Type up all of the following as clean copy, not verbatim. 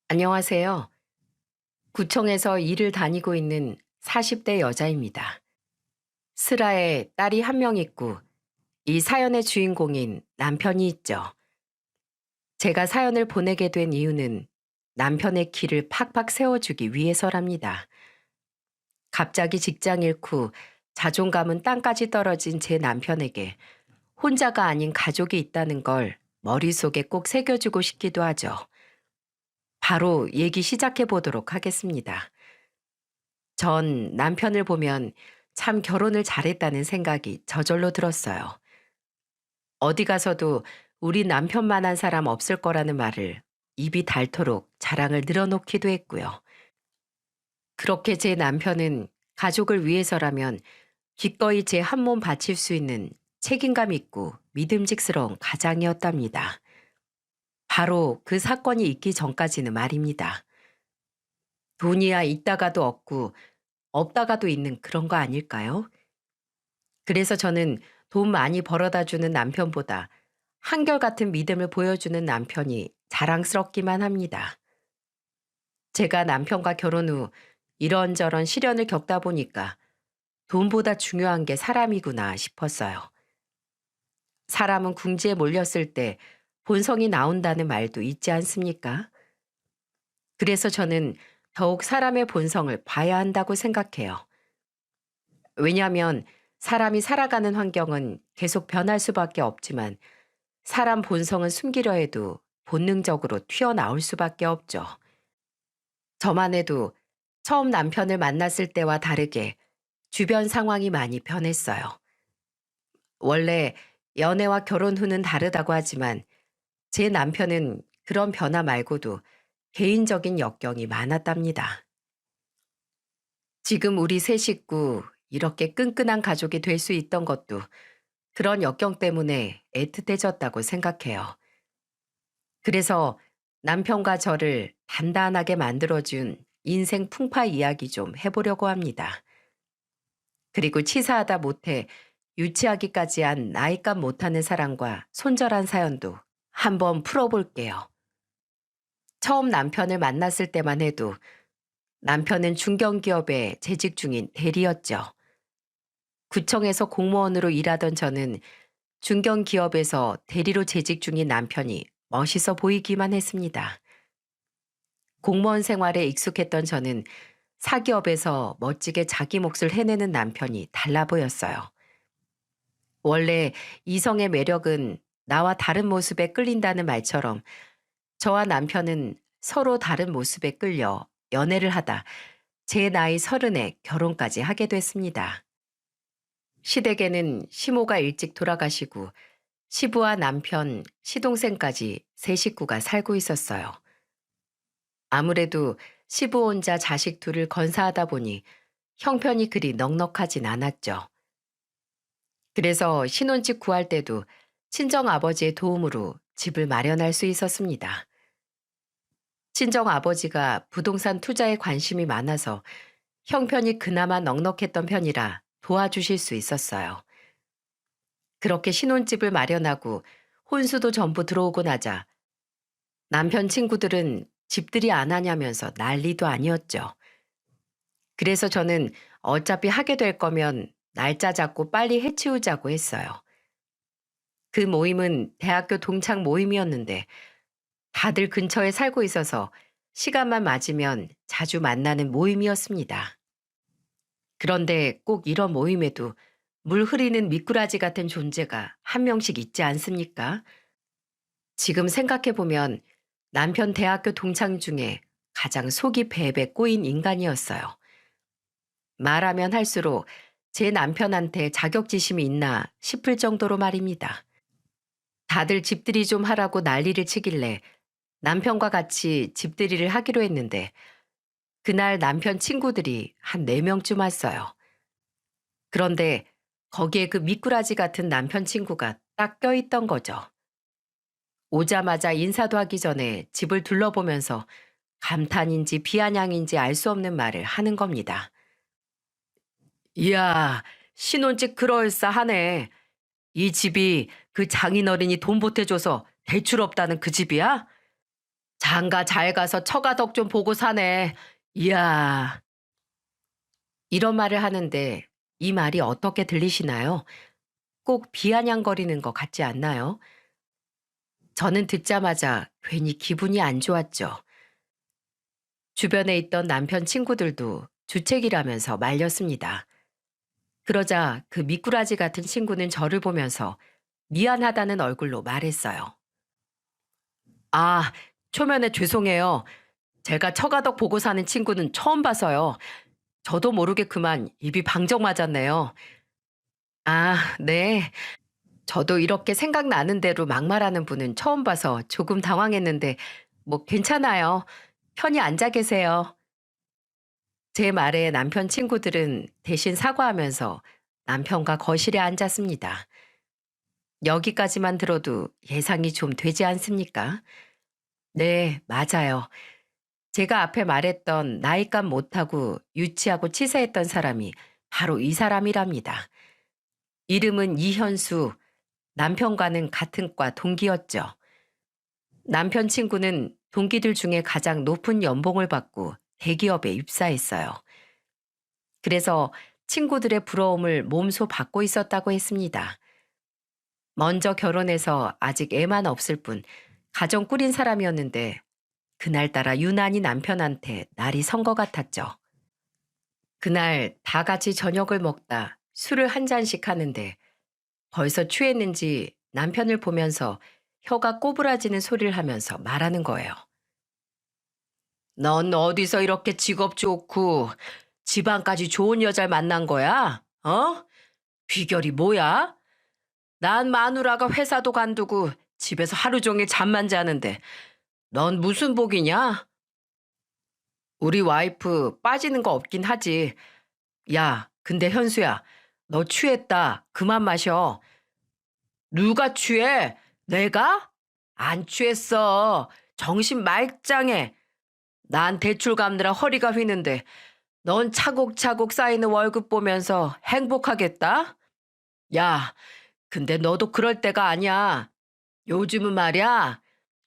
안녕하세요. 구청에서 일을 다니고 있는 40대 여자입니다. 슬아에 딸이 한 명 있고 이 사연의 주인공인 남편이 있죠. 제가 사연을 보내게 된 이유는 남편의 길을 팍팍 세워주기 위해서랍니다. 갑자기 직장 잃고 자존감은 땅까지 떨어진 제 남편에게 혼자가 아닌 가족이 있다는 걸 머릿속에 꼭 새겨주고 싶기도 하죠. 바로 얘기 시작해 보도록 하겠습니다. 전 남편을 보면 참 결혼을 잘했다는 생각이 저절로 들었어요. 어디 가서도 우리 남편만한 사람 없을 거라는 말을 입이 닳도록 자랑을 늘어놓기도 했고요. 그렇게 제 남편은 가족을 위해서라면 기꺼이 제 한 몸 바칠 수 있는 책임감 있고 믿음직스러운 가장이었답니다. 바로 그 사건이 있기 전까지는 말입니다. 돈이야 있다가도 없고 없다가도 있는 그런 거 아닐까요? 그래서 저는 돈 많이 벌어다 주는 남편보다 한결같은 믿음을 보여주는 남편이 자랑스럽기만 합니다. 제가 남편과 결혼 후 이런저런 시련을 겪다 보니까 돈보다 중요한 게 사람이구나 싶었어요. 사람은 궁지에 몰렸을 때 본성이 나온다는 말도 있지 않습니까? 그래서 저는 더욱 사람의 본성을 봐야 한다고 생각해요. 왜냐하면 사람이 살아가는 환경은 계속 변할 수밖에 없지만 사람 본성은 숨기려 해도 본능적으로 튀어나올 수밖에 없죠. 저만 해도 처음 남편을 만났을 때와 다르게 주변 상황이 많이 변했어요. 원래 연애와 결혼 후는 다르다고 하지만 제 남편은 그런 변화 말고도 개인적인 역경이 많았답니다. 지금 우리 세 식구 이렇게 끈끈한 가족이 될 수 있던 것도 그런 역경 때문에 애틋해졌다고 생각해요. 그래서 남편과 저를 단단하게 만들어준 인생 풍파 이야기 좀 해보려고 합니다. 그리고 치사하다 못해 유치하기까지 한 나이값 못하는 사랑과 손절한 사연도 한번 풀어볼게요. 처음 남편을 만났을 때만 해도 남편은 중견기업에 재직 중인 대리였죠. 구청에서 공무원으로 일하던 저는 중견기업에서 대리로 재직 중인 남편이 멋있어 보이기만 했습니다. 공무원 생활에 익숙했던 저는 사기업에서 멋지게 자기 몫을 해내는 남편이 달라 보였어요. 원래 이성의 매력은 나와 다른 모습에 끌린다는 말처럼 저와 남편은 서로 다른 모습에 끌려 연애를 하다 제 나이 30에 결혼까지 하게 됐습니다. 시댁에는 시모가 일찍 돌아가시고 시부와 남편, 시동생까지 세 식구가 살고 있었어요. 아무래도 시부 혼자 자식 둘을 건사하다 보니 형편이 그리 넉넉하진 않았죠. 그래서 신혼집 구할 때도 친정아버지의 도움으로 집을 마련할 수 있었습니다. 친정아버지가 부동산 투자에 관심이 많아서 형편이 그나마 넉넉했던 편이라 도와주실 수 있었어요. 그렇게 신혼집을 마련하고 혼수도 전부 들어오고 나자 남편 친구들은 집들이 안 하냐면서 난리도 아니었죠. 그래서 저는 어차피 하게 될 거면 날짜 잡고 빨리 해치우자고 했어요. 그 모임은 대학교 동창 모임이었는데 다들 근처에 살고 있어서 시간만 맞으면 자주 만나는 모임이었습니다. 그런데 꼭 이런 모임에도 물 흐리는 미꾸라지 같은 존재가 한 명씩 있지 않습니까? 지금 생각해보면 남편 대학교 동창 중에 가장 속이 베베 꼬인 인간이었어요. 말하면 할수록 제 남편한테 자격지심이 있나 싶을 정도로 말입니다. 다들 집들이 좀 하라고 난리를 치길래 남편과 같이 집들이를 하기로 했는데 그날 남편 친구들이 한 4명쯤 왔어요. 그런데 거기에 그 미꾸라지 같은 남편 친구가 딱 껴있던 거죠. 오자마자 인사도 하기 전에 집을 둘러보면서 감탄인지 비아냥인지 알 수 없는 말을 하는 겁니다. 이야, 신혼집 그럴싸하네. 이 집이 그 장인어른이 돈 보태줘서 대출 없다는 그 집이야? 장가 잘 가서 처가덕 좀 보고 사네. 이야. 이런 말을 하는데 이 말이 어떻게 들리시나요? 꼭 비아냥거리는 것 같지 않나요? 저는 듣자마자 괜히 기분이 안 좋았죠. 주변에 있던 남편 친구들도 주책이라면서 말렸습니다. 그러자 그 미꾸라지 같은 친구는 저를 보면서 미안하다는 얼굴로 말했어요. 아, 초면에 죄송해요. 제가 처가덕 보고 사는 친구는 처음 봐서요. 저도 모르게 그만 입이 방정 맞았네요. 아, 네. 저도 이렇게 생각나는 대로 막말하는 분은 처음 봐서 조금 당황했는데 뭐 괜찮아요. 편히 앉아 계세요. 제 말에 남편 친구들은 대신 사과하면서 남편과 거실에 앉았습니다. 여기까지만 들어도 예상이 좀 되지 않습니까? 네, 맞아요. 제가 앞에 말했던 나이값 못하고 유치하고 치사했던 사람이 바로 이 사람이랍니다. 이름은 이현수, 남편과는 같은 과 동기였죠. 남편 친구는 동기들 중에 가장 높은 연봉을 받고 대기업에 입사했어요. 그래서 친구들의 부러움을 몸소 받고 있었다고 했습니다. 먼저 결혼해서 아직 애만 없을 뿐 가정 꾸린 사람이었는데 그날따라 유난히 남편한테 날이 선 것 같았죠. 그날 다 같이 저녁을 먹다 술을 한 잔씩 하는데 벌써 취했는지 남편을 보면서 혀가 꼬부라지는 소리를 하면서 말하는 거예요. 넌 어디서 이렇게 직업 좋고 집안까지 좋은 여자를 만난 거야? 어? 비결이 뭐야? 난 마누라가 회사도 간두고 집에서 하루 종일 잠만 자는데 넌 무슨 복이냐? 우리 와이프 빠지는 거 없긴 하지. 야, 근데 현수야, 너 취했다. 그만 마셔. 누가 취해? 내가? 안 취했어. 정신 말짱해. 난 대출 갚느라 허리가 휘는데 넌 차곡차곡 쌓이는 월급 보면서 행복하겠다? 야, 근데 너도 그럴 때가 아니야. 요즘은 말이야,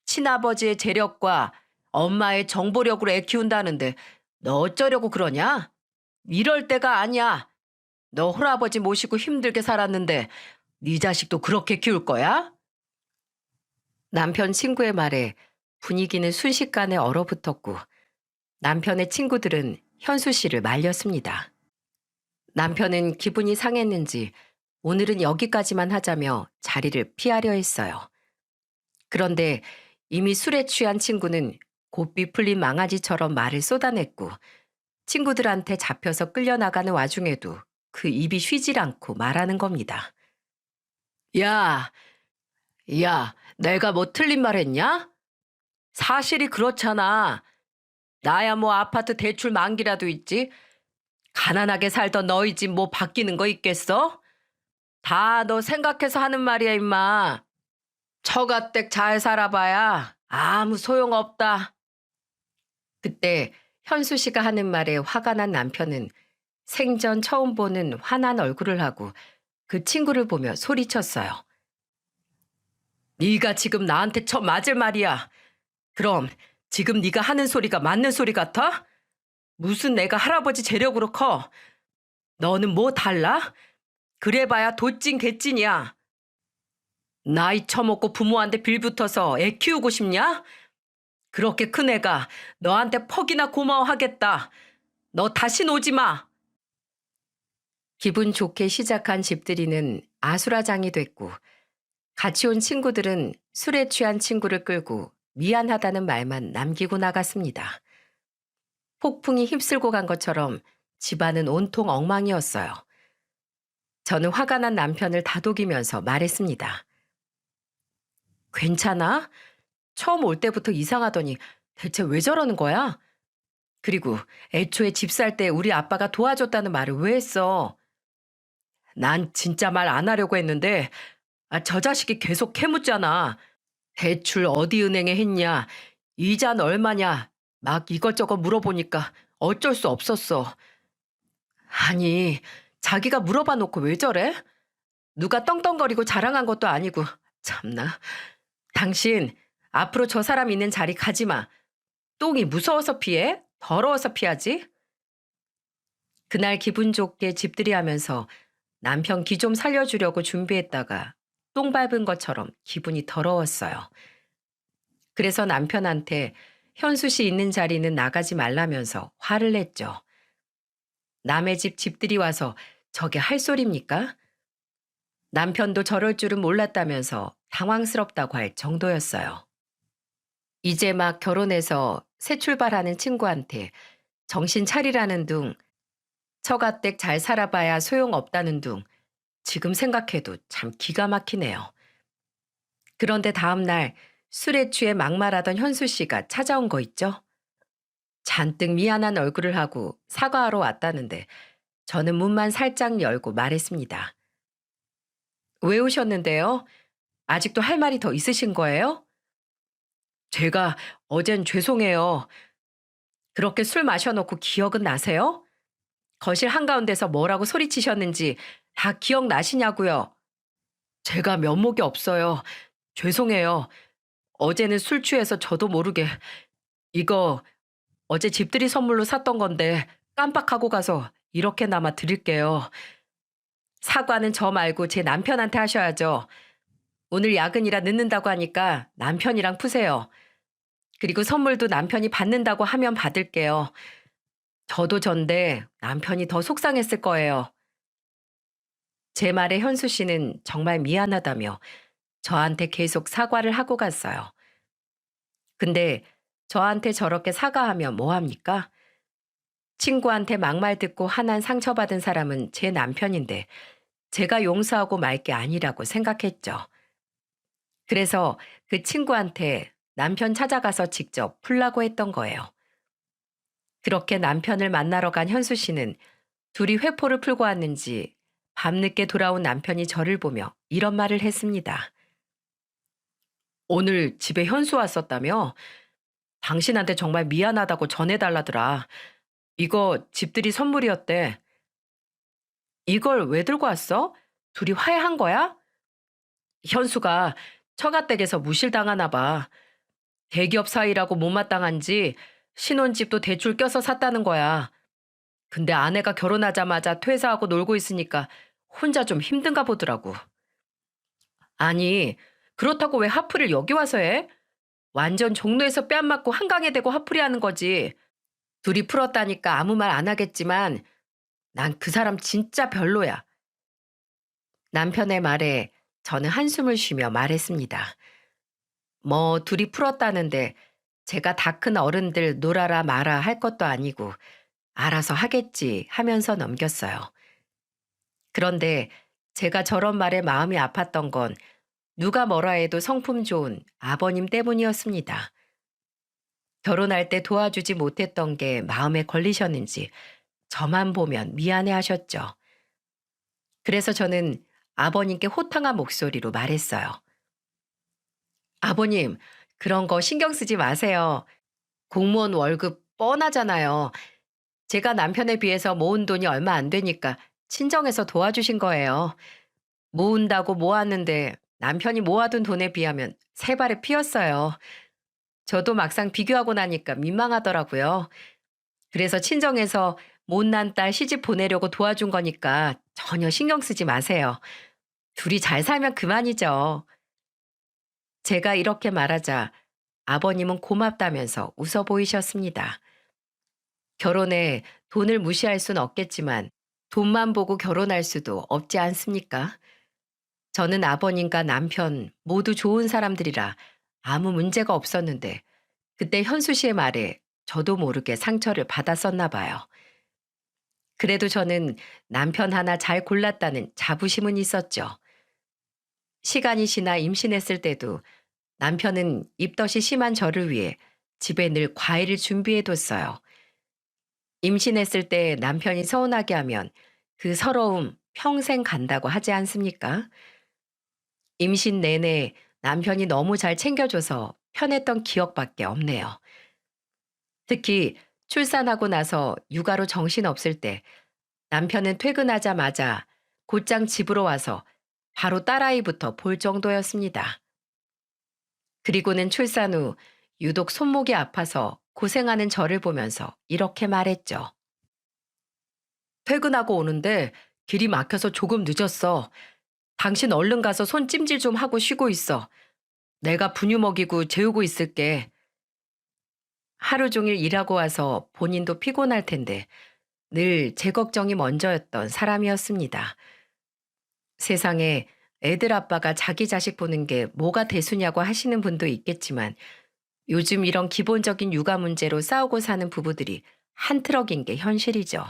친아버지의 재력과 엄마의 정보력으로 애 키운다는데 너 어쩌려고 그러냐? 이럴 때가 아니야. 너 홀아버지 모시고 힘들게 살았는데 네 자식도 그렇게 키울 거야? 남편 친구의 말에 분위기는 순식간에 얼어붙었고 남편의 친구들은 현수 씨를 말렸습니다. 남편은 기분이 상했는지 오늘은 여기까지만 하자며 자리를 피하려 했어요. 그런데 이미 술에 취한 친구는 고삐 풀린 망아지처럼 말을 쏟아냈고 친구들한테 잡혀서 끌려나가는 와중에도 그 입이 쉬질 않고 말하는 겁니다. 야, 야, 내가 뭐 틀린 말 했냐? 사실이 그렇잖아. 나야 뭐 아파트 대출 만기라도 있지. 가난하게 살던 너희 집 뭐 바뀌는 거 있겠어? 다 너 생각해서 하는 말이야, 임마. 처가댁 잘 살아봐야 아무 소용없다. 그때 현수 씨가 하는 말에 화가 난 남편은 생전 처음 보는 환한 얼굴을 하고 그 친구를 보며 소리쳤어요. 네가 지금 나한테 쳐 맞을 말이야. 그럼 지금 네가 하는 소리가 맞는 소리 같아? 무슨 내가 할아버지 재력으로 커? 너는 뭐 달라? 그래봐야 도찐 개찐이야. 나이 처먹고 부모한테 빌붙어서 애 키우고 싶냐? 그렇게 큰 애가 너한테 퍽이나 고마워하겠다. 너 다신 오지 마. 기분 좋게 시작한 집들이는 아수라장이 됐고 같이 온 친구들은 술에 취한 친구를 끌고 미안하다는 말만 남기고 나갔습니다. 폭풍이 휩쓸고 간 것처럼 집안은 온통 엉망이었어요. 저는 화가 난 남편을 다독이면서 말했습니다. 괜찮아? 처음 올 때부터 이상하더니 대체 왜 저러는 거야? 그리고 애초에 집 살 때 우리 아빠가 도와줬다는 말을 왜 했어? 난 진짜 말 안 하려고 했는데 저 자식이 계속 캐묻잖아. 대출 어디 은행에 했냐? 이자는 얼마냐? 막 이것저것 물어보니까 어쩔 수 없었어. 아니, 자기가 물어봐 놓고 왜 저래? 누가 떵떵거리고 자랑한 것도 아니고. 참나. 당신 앞으로 저 사람 있는 자리 가지 마. 똥이 무서워서 피해? 더러워서 피하지? 그날 기분 좋게 집들이 하면서 남편 기 좀 살려주려고 준비했다가 똥 밟은 것처럼 기분이 더러웠어요. 그래서 남편한테 현수 씨 있는 자리는 나가지 말라면서 화를 냈죠. 남의 집 집들이 와서 저게 할 소리입니까? 남편도 저럴 줄은 몰랐다면서 당황스럽다고 할 정도였어요. 이제 막 결혼해서 새 출발하는 친구한테 정신 차리라는 둥, 처가댁 잘 살아봐야 소용없다는 둥, 지금 생각해도 참 기가 막히네요. 그런데 다음날 술에 취해 막말하던 현수 씨가 찾아온 거 있죠? 잔뜩 미안한 얼굴을 하고 사과하러 왔다는데 저는 문만 살짝 열고 말했습니다. 왜 오셨는데요? 아직도 할 말이 더 있으신 거예요? 제가 어젠 죄송해요. 그렇게 술 마셔놓고 기억은 나세요? 거실 한가운데서 뭐라고 소리치셨는지 다 기억나시냐고요? 제가 면목이 없어요. 죄송해요. 어제는 술 취해서 저도 모르게 이거 어제 집들이 선물로 샀던 건데 깜빡하고 가서 이렇게나마 드릴게요. 사과는 저 말고 제 남편한테 하셔야죠. 오늘 야근이라 늦는다고 하니까 남편이랑 푸세요. 그리고 선물도 남편이 받는다고 하면 받을게요. 저도 전데 남편이 더 속상했을 거예요. 제 말에 현수 씨는 정말 미안하다며 저한테 계속 사과를 하고 갔어요. 근데 저한테 저렇게 사과하면 뭐합니까? 친구한테 막말 듣고 화난 상처받은 사람은 제 남편인데 제가 용서하고 말 게 아니라고 생각했죠. 그래서 그 친구한테 남편 찾아가서 직접 풀라고 했던 거예요. 그렇게 남편을 만나러 간 현수 씨는 둘이 회포를 풀고 왔는지 밤늦게 돌아온 남편이 저를 보며 이런 말을 했습니다. 오늘 집에 현수 왔었다며? 당신한테 정말 미안하다고 전해달라더라. 이거 집들이 선물이었대. 이걸 왜 들고 왔어? 둘이 화해한 거야? 현수가 처가댁에서 무실당하나 봐. 대기업 사이라고 못마땅한 지 신혼집도 대출 껴서 샀다는 거야. 근데 아내가 결혼하자마자 퇴사하고 놀고 있으니까 혼자 좀 힘든가 보더라고. 아니, 그렇다고 왜 화풀이를 여기 와서 해? 완전 종로에서 뺨 맞고 한강에 대고 화풀이 하는 거지. 둘이 풀었다니까 아무 말 안 하겠지만 난 그 사람 진짜 별로야. 남편의 말에 저는 한숨을 쉬며 말했습니다. 뭐 둘이 풀었다는데 제가 다 큰 어른들 놀아라 마라 할 것도 아니고 알아서 하겠지 하면서 넘겼어요. 그런데 제가 저런 말에 마음이 아팠던 건 누가 뭐라 해도 성품 좋은 아버님 때문이었습니다. 결혼할 때 도와주지 못했던 게 마음에 걸리셨는지 저만 보면 미안해 하셨죠. 그래서 저는 아버님께 호탕한 목소리로 말했어요. 아버님, 그런 거 신경 쓰지 마세요. 공무원 월급 뻔하잖아요. 제가 남편에 비해서 모은 돈이 얼마 안 되니까 친정에서 도와주신 거예요. 모은다고 모았는데 남편이 모아둔 돈에 비하면 세 발에 피었어요. 저도 막상 비교하고 나니까 민망하더라고요. 그래서 친정에서 못난 딸 시집 보내려고 도와준 거니까 전혀 신경 쓰지 마세요. 둘이 잘 살면 그만이죠. 제가 이렇게 말하자 아버님은 고맙다면서 웃어 보이셨습니다. 결혼에 돈을 무시할 순 없겠지만 돈만 보고 결혼할 수도 없지 않습니까? 저는 아버님과 남편 모두 좋은 사람들이라 아무 문제가 없었는데 그때 현수 씨의 말에 저도 모르게 상처를 받았었나 봐요. 그래도 저는 남편 하나 잘 골랐다는 자부심은 있었죠. 시간이 지나 임신했을 때도 남편은 입덧이 심한 저를 위해 집에 늘 과일을 준비해뒀어요. 임신했을 때 남편이 서운하게 하면 그 서러움 평생 간다고 하지 않습니까? 임신 내내 남편이 너무 잘 챙겨줘서 편했던 기억밖에 없네요. 특히 출산하고 나서 육아로 정신없을 때 남편은 퇴근하자마자 곧장 집으로 와서 바로 딸아이부터 볼 정도였습니다. 그리고는 출산 후 유독 손목이 아파서 고생하는 저를 보면서 이렇게 말했죠. 퇴근하고 오는데 길이 막혀서 조금 늦었어. 당신 얼른 가서 손 찜질 좀 하고 쉬고 있어. 내가 분유 먹이고 재우고 있을게. 하루 종일 일하고 와서 본인도 피곤할 텐데 늘 제 걱정이 먼저였던 사람이었습니다. 세상에 애들 아빠가 자기 자식 보는 게 뭐가 대수냐고 하시는 분도 있겠지만 요즘 이런 기본적인 육아 문제로 싸우고 사는 부부들이 한 트럭인 게 현실이죠.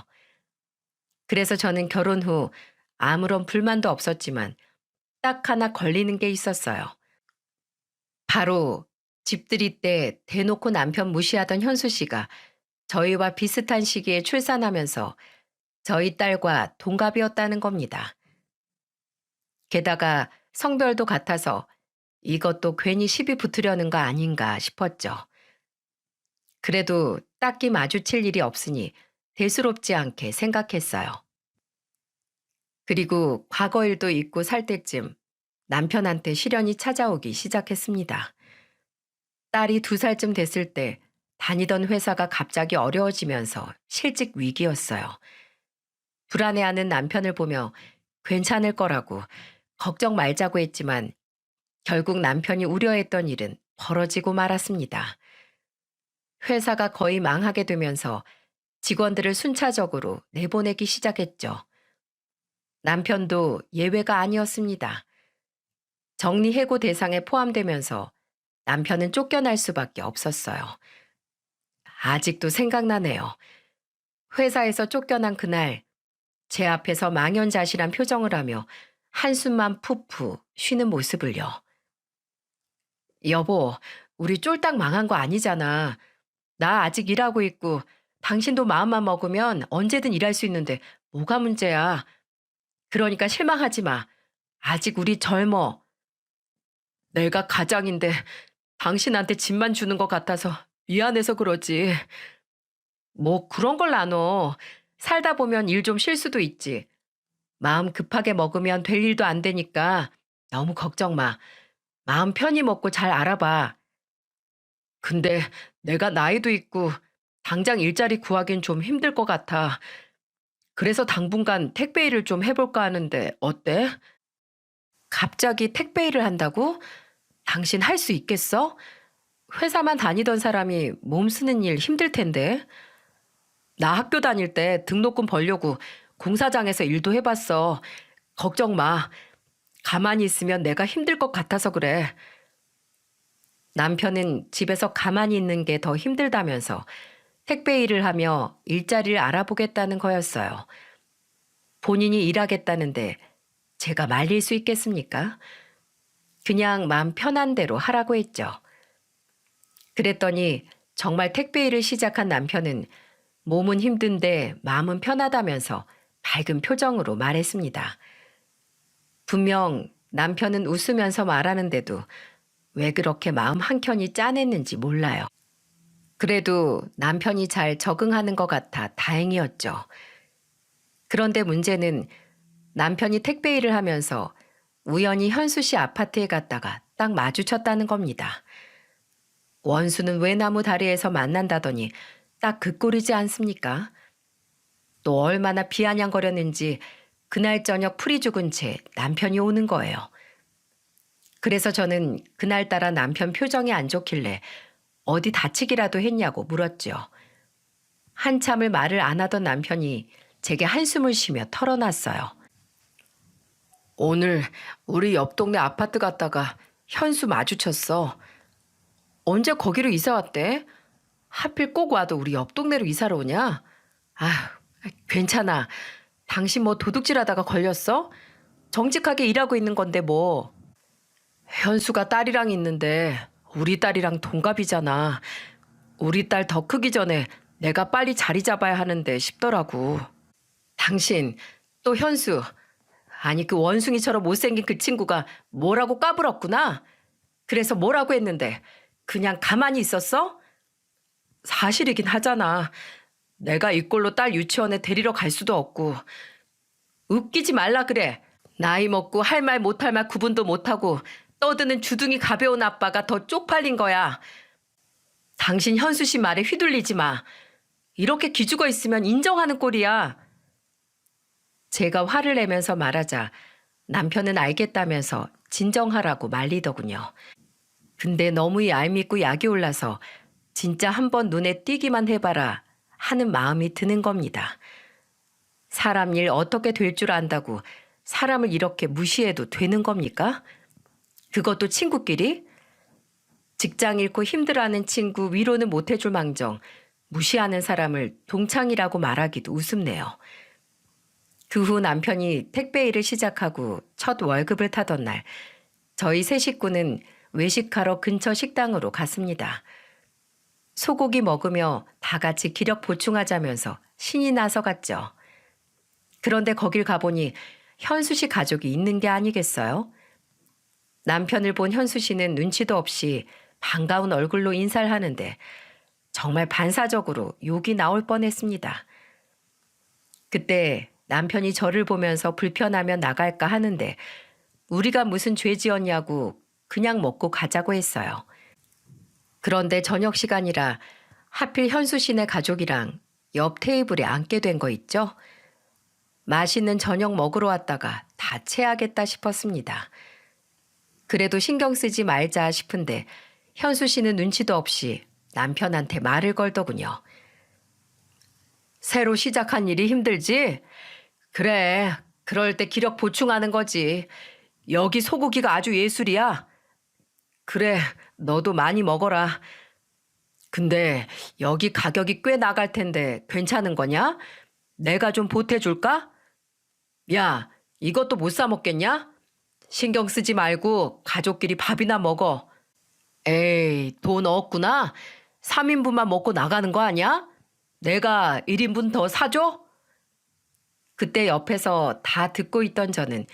그래서 저는 결혼 후 아무런 불만도 없었지만 딱 하나 걸리는 게 있었어요. 바로 집들이 때 대놓고 남편 무시하던 현수 씨가 저희와 비슷한 시기에 출산하면서 저희 딸과 동갑이었다는 겁니다. 게다가 성별도 같아서 이것도 괜히 시비 붙으려는 거 아닌가 싶었죠. 그래도 딱히 마주칠 일이 없으니 대수롭지 않게 생각했어요. 그리고 과거 일도 잊고 살 때쯤 남편한테 시련이 찾아오기 시작했습니다. 딸이 2살쯤 됐을 때 다니던 회사가 갑자기 어려워지면서 실직 위기였어요. 불안해하는 남편을 보며 괜찮을 거라고 걱정 말자고 했지만 결국 남편이 우려했던 일은 벌어지고 말았습니다. 회사가 거의 망하게 되면서 직원들을 순차적으로 내보내기 시작했죠. 남편도 예외가 아니었습니다. 정리해고 대상에 포함되면서 남편은 쫓겨날 수밖에 없었어요. 아직도 생각나네요. 회사에서 쫓겨난 그날 제 앞에서 망연자실한 표정을 하며 한숨만 푸푸 쉬는 모습을요. 여보, 우리 쫄딱 망한 거 아니잖아. 나 아직 일하고 있고 당신도 마음만 먹으면 언제든 일할 수 있는데 뭐가 문제야. 그러니까 실망하지 마. 아직 우리 젊어. 내가 가장인데 당신한테 짐만 주는 것 같아서 미안해서 그러지. 뭐 그런 걸 나눠. 살다 보면 일 좀 쉴 수도 있지. 마음 급하게 먹으면 될 일도 안 되니까 너무 걱정 마. 마음 편히 먹고 잘 알아봐. 근데 내가 나이도 있고 당장 일자리 구하긴 좀 힘들 것 같아. 그래서 당분간 택배 일을 좀 해볼까 하는데 어때? 갑자기 택배 일을 한다고? 당신 할 수 있겠어? 회사만 다니던 사람이 몸 쓰는 일 힘들 텐데. 나 학교 다닐 때 등록금 벌려고 공사장에서 일도 해봤어. 걱정 마. 가만히 있으면 내가 힘들 것 같아서 그래. 남편은 집에서 가만히 있는 게 더 힘들다면서 택배 일을 하며 일자리를 알아보겠다는 거였어요. 본인이 일하겠다는데 제가 말릴 수 있겠습니까? 그냥 마음 편한 대로 하라고 했죠. 그랬더니 정말 택배 일을 시작한 남편은 몸은 힘든데 마음은 편하다면서 밝은 표정으로 말했습니다. 분명 남편은 웃으면서 말하는데도 왜 그렇게 마음 한켠이 짠했는지 몰라요. 그래도 남편이 잘 적응하는 것 같아 다행이었죠. 그런데 문제는 남편이 택배 일을 하면서 우연히 현수 씨 아파트에 갔다가 딱 마주쳤다는 겁니다. 원수는 외나무 다리에서 만난다더니 딱 그 꼴이지 않습니까? 또 얼마나 비아냥거렸는지 그날 저녁 풀이 죽은 채 남편이 오는 거예요. 그래서 저는 그날따라 남편 표정이 안 좋길래 어디 다치기라도 했냐고 물었죠. 한참을 말을 안 하던 남편이 제게 한숨을 쉬며 털어놨어요. 오늘 우리 옆 동네 아파트 갔다가 현수 마주쳤어. 언제 거기로 이사 왔대? 하필 꼭 와도 우리 옆 동네로 이사를 오냐? 아, 괜찮아. 당신 뭐 도둑질하다가 걸렸어? 정직하게 일하고 있는 건데 뭐. 현수가 딸이랑 있는데 우리 딸이랑 동갑이잖아. 우리 딸 더 크기 전에 내가 빨리 자리 잡아야 하는데 싶더라고. 당신 또 현수. 아니 그 원숭이처럼 못생긴 그 친구가 뭐라고 까불었구나. 그래서 뭐라고 했는데 그냥 가만히 있었어? 사실이긴 하잖아. 내가 이꼴로 딸 유치원에 데리러 갈 수도 없고. 웃기지 말라 그래. 나이 먹고 할 말 못할 말 구분도 못하고 떠드는 주둥이 가벼운 아빠가 더 쪽팔린 거야. 당신 현수 씨 말에 휘둘리지 마. 이렇게 기죽어 있으면 인정하는 꼴이야. 제가 화를 내면서 말하자 남편은 알겠다면서 진정하라고 말리더군요. 근데 너무 얄밉고 약이 올라서 진짜 한번 눈에 띄기만 해봐라 하는 마음이 드는 겁니다. 사람 일 어떻게 될 줄 안다고 사람을 이렇게 무시해도 되는 겁니까? 그것도 친구끼리? 직장 잃고 힘들어하는 친구 위로는 못해줄 망정 무시하는 사람을 동창이라고 말하기도 우습네요. 그 후 남편이 택배 일을 시작하고 첫 월급을 타던 날 저희 세 식구는 외식하러 근처 식당으로 갔습니다. 소고기 먹으며 다 같이 기력 보충하자면서 신이 나서 갔죠. 그런데 거길 가보니 현수 씨 가족이 있는 게 아니겠어요? 남편을 본 현수 씨는 눈치도 없이 반가운 얼굴로 인사를 하는데 정말 반사적으로 욕이 나올 뻔했습니다. 그때 남편이 저를 보면서 불편하면 나갈까 하는데 우리가 무슨 죄 지었냐고 그냥 먹고 가자고 했어요. 그런데 저녁 시간이라 하필 현수 씨네 가족이랑 옆 테이블에 앉게 된 거 있죠? 맛있는 저녁 먹으러 왔다가 다 체하겠다 싶었습니다. 그래도 신경 쓰지 말자 싶은데 현수 씨는 눈치도 없이 남편한테 말을 걸더군요. 새로 시작한 일이 힘들지? 그래, 그럴 때 기력 보충하는 거지. 여기 소고기가 아주 예술이야. 그래, 너도 많이 먹어라. 근데 여기 가격이 꽤 나갈 텐데 괜찮은 거냐? 내가 좀 보태줄까? 야, 이것도 못 사 먹겠냐? 신경 쓰지 말고 가족끼리 밥이나 먹어. 에이, 돈 없구나. 3인분만 먹고 나가는 거 아니야? 내가 1인분 더 사줘? 그때 옆에서 다 듣고 있던 저는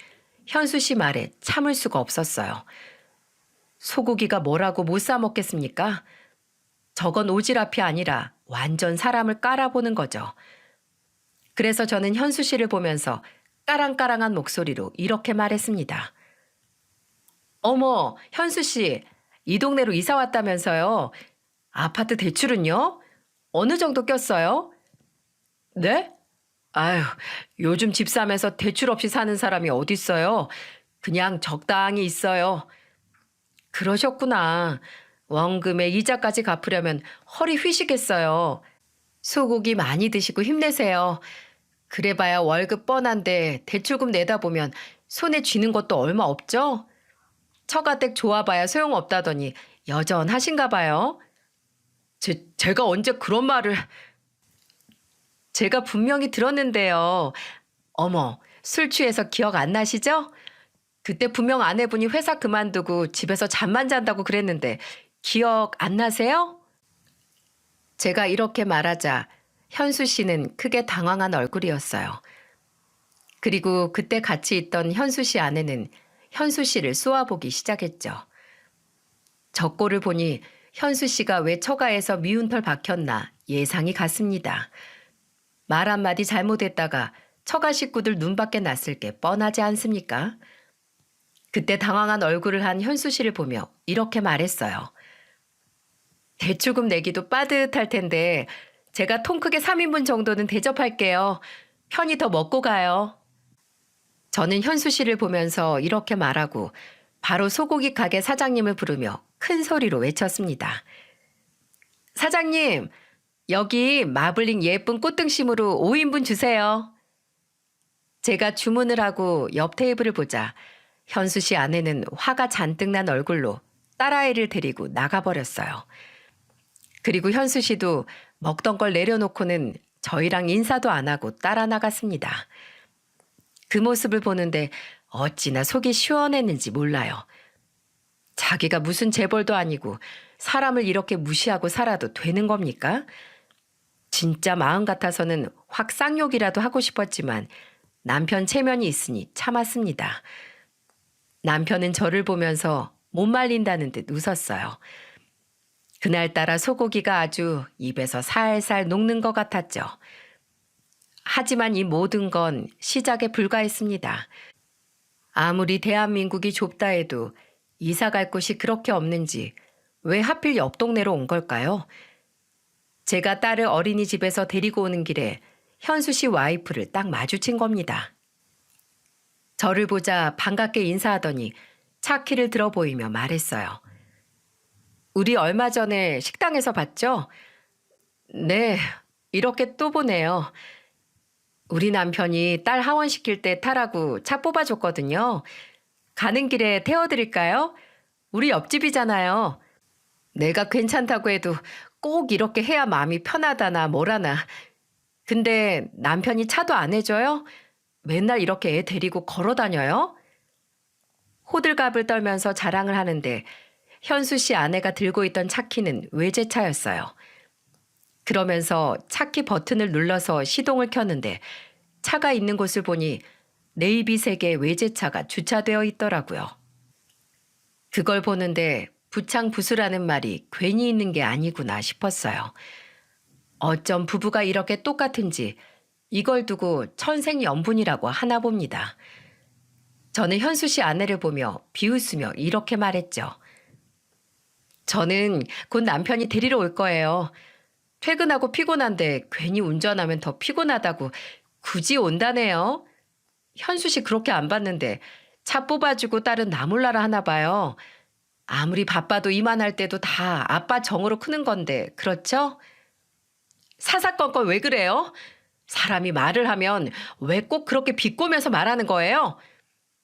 현수 씨 말에 참을 수가 없었어요. 소고기가 뭐라고 못 사 먹겠습니까? 저건 오지랖이 아니라 완전 사람을 깔아보는 거죠. 그래서 저는 현수 씨를 보면서 까랑까랑한 목소리로 이렇게 말했습니다. 어머, 현수 씨, 이 동네로 이사 왔다면서요? 아파트 대출은요? 어느 정도 꼈어요? 네? 아유, 요즘 집 사면서 대출 없이 사는 사람이 어딨어요? 그냥 적당히 있어요. 그러셨구나. 원금에 이자까지 갚으려면 허리 휘시겠어요. 소고기 많이 드시고 힘내세요. 그래봐야 월급 뻔한데 대출금 내다 보면 손에 쥐는 것도 얼마 없죠? 처가댁 좋아봐야 소용없다더니 여전하신가 봐요. 제가 언제 그런 말을... 제가 분명히 들었는데요. 어머, 술 취해서 기억 안 나시죠? 그때 분명 아내분이 회사 그만두고 집에서 잠만 잔다고 그랬는데 기억 안 나세요? 제가 이렇게 말하자 현수 씨는 크게 당황한 얼굴이었어요. 그리고 그때 같이 있던 현수 씨 아내는 현수 씨를 쏘아보기 시작했죠. 저 꼴을 보니 현수 씨가 왜 처가에서 미운 털 박혔나 예상이 갔습니다. 말 한마디 잘못했다가 처가 식구들 눈밖에 났을 게 뻔하지 않습니까? 그때 당황한 얼굴을 한 현수 씨를 보며 이렇게 말했어요. 대출금 내기도 빠듯할 텐데 제가 통 크게 3인분 정도는 대접할게요. 편히 더 먹고 가요. 저는 현수 씨를 보면서 이렇게 말하고 바로 소고기 가게 사장님을 부르며 큰 소리로 외쳤습니다. 사장님, 여기 마블링 예쁜 꽃등심으로 5인분 주세요. 제가 주문을 하고 옆 테이블을 보자 현수 씨 아내는 화가 잔뜩 난 얼굴로 딸아이를 데리고 나가버렸어요. 그리고 현수 씨도 먹던 걸 내려놓고는 저희랑 인사도 안 하고 따라 나갔습니다. 그 모습을 보는데 어찌나 속이 시원했는지 몰라요. 자기가 무슨 재벌도 아니고 사람을 이렇게 무시하고 살아도 되는 겁니까? 진짜 마음 같아서는 확 쌍욕이라도 하고 싶었지만 남편 체면이 있으니 참았습니다. 남편은 저를 보면서 못 말린다는 듯 웃었어요. 그날따라 소고기가 아주 입에서 살살 녹는 것 같았죠. 하지만 이 모든 건 시작에 불과했습니다. 아무리 대한민국이 좁다 해도 이사 갈 곳이 그렇게 없는지 왜 하필 옆 동네로 온 걸까요? 제가 딸을 어린이집에서 데리고 오는 길에 현수 씨 와이프를 딱 마주친 겁니다. 저를 보자 반갑게 인사하더니 차 키를 들어 보이며 말했어요. 우리 얼마 전에 식당에서 봤죠? 네, 이렇게 또 보네요. 우리 남편이 딸 하원시킬 때 타라고 차 뽑아줬거든요. 가는 길에 태워드릴까요? 우리 옆집이잖아요. 내가 괜찮다고 해도 꼭 이렇게 해야 마음이 편하다나 뭐라나. 근데 남편이 차도 안 해줘요? 맨날 이렇게 애 데리고 걸어 다녀요? 호들갑을 떨면서 자랑을 하는데 현수 씨 아내가 들고 있던 차키는 외제차였어요. 그러면서 차키 버튼을 눌러서 시동을 켰는데 차가 있는 곳을 보니 네이비색의 외제차가 주차되어 있더라고요. 그걸 보는데 부창부수라는 말이 괜히 있는 게 아니구나 싶었어요. 어쩜 부부가 이렇게 똑같은지 이걸 두고 천생연분이라고 하나 봅니다. 저는 현수 씨 아내를 보며 비웃으며 이렇게 말했죠. 저는 곧 남편이 데리러 올 거예요. 퇴근하고 피곤한데 괜히 운전하면 더 피곤하다고 굳이 온다네요. 현수 씨 그렇게 안 봤는데 차 뽑아주고 딸은 나 몰라라 하나 봐요. 아무리 바빠도 이만할 때도 다 아빠 정으로 크는 건데 그렇죠? 사사건건 왜 그래요? 사람이 말을 하면 왜 꼭 그렇게 비꼬면서 말하는 거예요?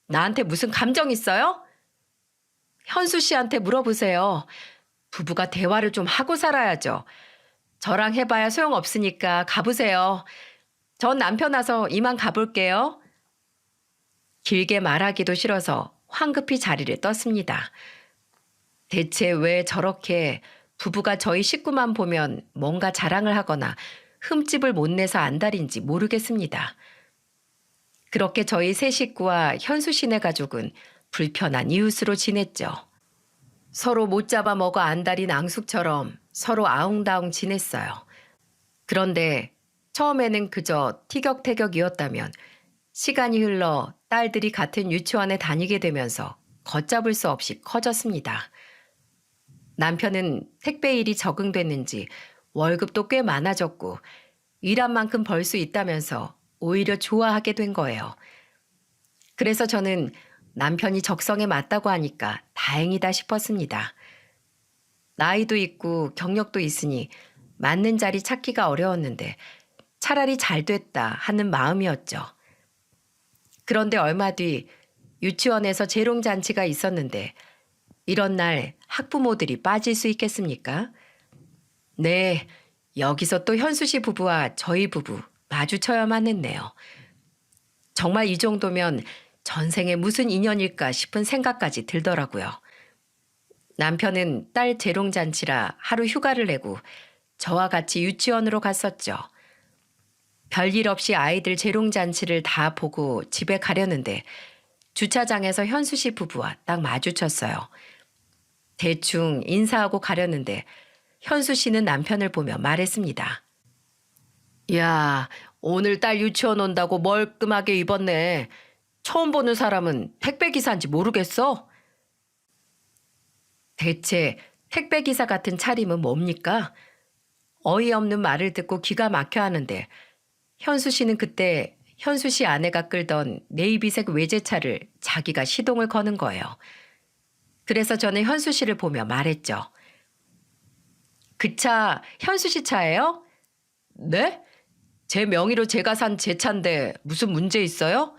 나한테 무슨 감정 있어요? 현수 씨한테 물어보세요. 부부가 대화를 좀 하고 살아야죠. 저랑 해봐야 소용없으니까 가보세요. 전 남편 와서 이만 가볼게요. 길게 말하기도 싫어서 황급히 자리를 떴습니다. 대체 왜 저렇게 부부가 저희 식구만 보면 뭔가 자랑을 하거나 흠집을 못 내서 안달인지 모르겠습니다. 그렇게 저희 세 식구와 현수 씨네 가족은 불편한 이웃으로 지냈죠. 서로 못 잡아먹어 안달인 앙숙처럼 서로 아웅다웅 지냈어요. 그런데 처음에는 그저 티격태격이었다면 시간이 흘러 딸들이 같은 유치원에 다니게 되면서 걷잡을 수 없이 커졌습니다. 남편은 택배 일이 적응됐는지 월급도 꽤 많아졌고 일한 만큼 벌 수 있다면서 오히려 좋아하게 된 거예요. 그래서 저는 남편이 적성에 맞다고 하니까 다행이다 싶었습니다. 나이도 있고 경력도 있으니 맞는 자리 찾기가 어려웠는데 차라리 잘 됐다 하는 마음이었죠. 그런데 얼마 뒤 유치원에서 재롱잔치가 있었는데 이런 날 학부모들이 빠질 수 있겠습니까? 네, 여기서 또 현수 씨 부부와 저희 부부 마주쳐야만 했네요. 정말 이 정도면 전생에 무슨 인연일까 싶은 생각까지 들더라고요. 남편은 딸 재롱잔치라 하루 휴가를 내고 저와 같이 유치원으로 갔었죠. 별일 없이 아이들 재롱잔치를 다 보고 집에 가려는데 주차장에서 현수 씨 부부와 딱 마주쳤어요. 대충 인사하고 가려는데 현수 씨는 남편을 보며 말했습니다. 야, 오늘 딸 유치원 온다고 멀끔하게 입었네. 처음 보는 사람은 택배기사인지 모르겠어? 대체 택배기사 같은 차림은 뭡니까? 어이없는 말을 듣고 기가 막혀 하는데 현수 씨는 그때 현수 씨 아내가 끌던 네이비색 외제차를 자기가 시동을 거는 거예요. 그래서 저는 현수 씨를 보며 말했죠. 그 차 현수 씨 차예요? 네? 제 명의로 제가 산 제 차인데 무슨 문제 있어요?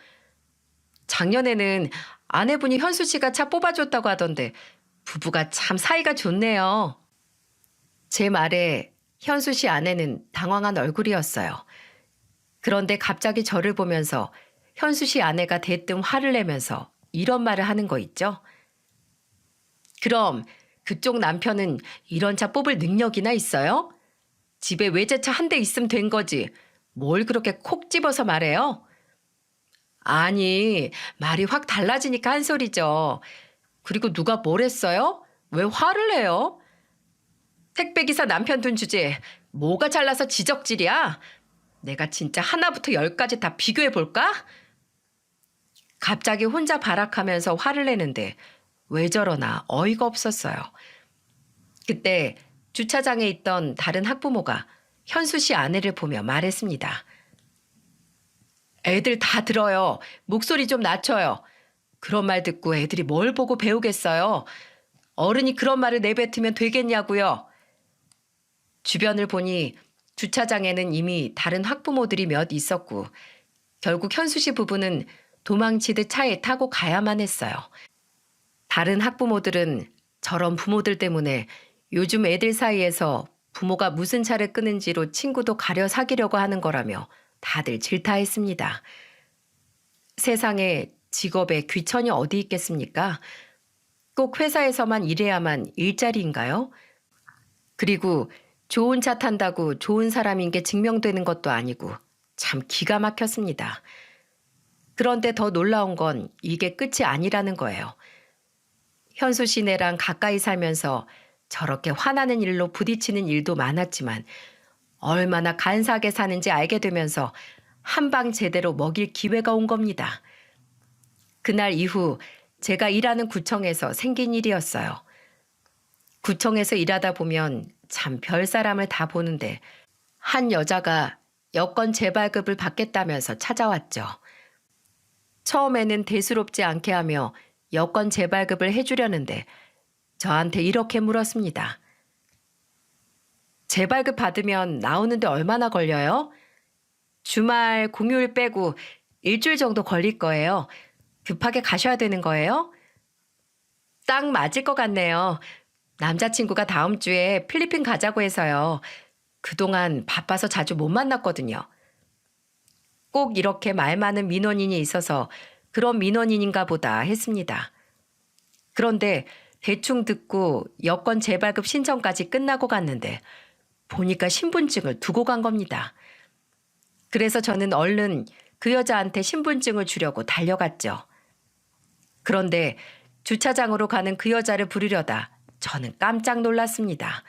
작년에는 아내분이 현수 씨가 차 뽑아줬다고 하던데 부부가 참 사이가 좋네요. 제 말에 현수 씨 아내는 당황한 얼굴이었어요. 그런데 갑자기 저를 보면서 현수 씨 아내가 대뜸 화를 내면서 이런 말을 하는 거 있죠? 그럼 그쪽 남편은 이런 차 뽑을 능력이나 있어요? 집에 외제차 한 대 있으면 된 거지. 뭘 그렇게 콕 집어서 말해요? 아니, 말이 확 달라지니까 한 소리죠. 그리고 누가 뭘 했어요? 왜 화를 내요? 택배기사 남편 둔 주제에 뭐가 잘나서 지적질이야? 내가 진짜 하나부터 열까지 다 비교해 볼까? 갑자기 혼자 발악하면서 화를 내는데 왜 저러나 어이가 없었어요. 그때 주차장에 있던 다른 학부모가 현수 씨 아내를 보며 말했습니다. 애들 다 들어요. 목소리 좀 낮춰요. 그런 말 듣고 애들이 뭘 보고 배우겠어요. 어른이 그런 말을 내뱉으면 되겠냐고요. 주변을 보니 주차장에는 이미 다른 학부모들이 몇 있었고 결국 현수 씨 부부는 도망치듯 차에 타고 가야만 했어요. 다른 학부모들은 저런 부모들 때문에 요즘 애들 사이에서 부모가 무슨 차를 끄는지로 친구도 가려 사귀려고 하는 거라며 다들 질타했습니다. 세상에 직업에 귀천이 어디 있겠습니까? 꼭 회사에서만 일해야만 일자리인가요? 그리고 좋은 차 탄다고 좋은 사람인 게 증명되는 것도 아니고 참 기가 막혔습니다. 그런데 더 놀라운 건 이게 끝이 아니라는 거예요. 현수 씨네랑 가까이 살면서 저렇게 화나는 일로 부딪히는 일도 많았지만 얼마나 간사하게 사는지 알게 되면서 한 방 제대로 먹일 기회가 온 겁니다. 그날 이후 제가 일하는 구청에서 생긴 일이었어요. 구청에서 일하다 보면 참 별 사람을 다 보는데 한 여자가 여권 재발급을 받겠다면서 찾아왔죠. 처음에는 대수롭지 않게 하며 여권 재발급을 해주려는데 저한테 이렇게 물었습니다. 재발급 받으면 나오는데 얼마나 걸려요? 주말 공휴일 빼고 일주일 정도 걸릴 거예요. 급하게 가셔야 되는 거예요? 딱 맞을 것 같네요. 남자친구가 다음 주에 필리핀 가자고 해서요. 그동안 바빠서 자주 못 만났거든요. 꼭 이렇게 말 많은 민원인이 있어서 그런 민원인인가 보다 했습니다. 그런데 대충 듣고 여권 재발급 신청까지 끝나고 갔는데 보니까 신분증을 두고 간 겁니다. 그래서 저는 얼른 그 여자한테 신분증을 주려고 달려갔죠. 그런데 주차장으로 가는 그 여자를 부르려다 저는 깜짝 놀랐습니다.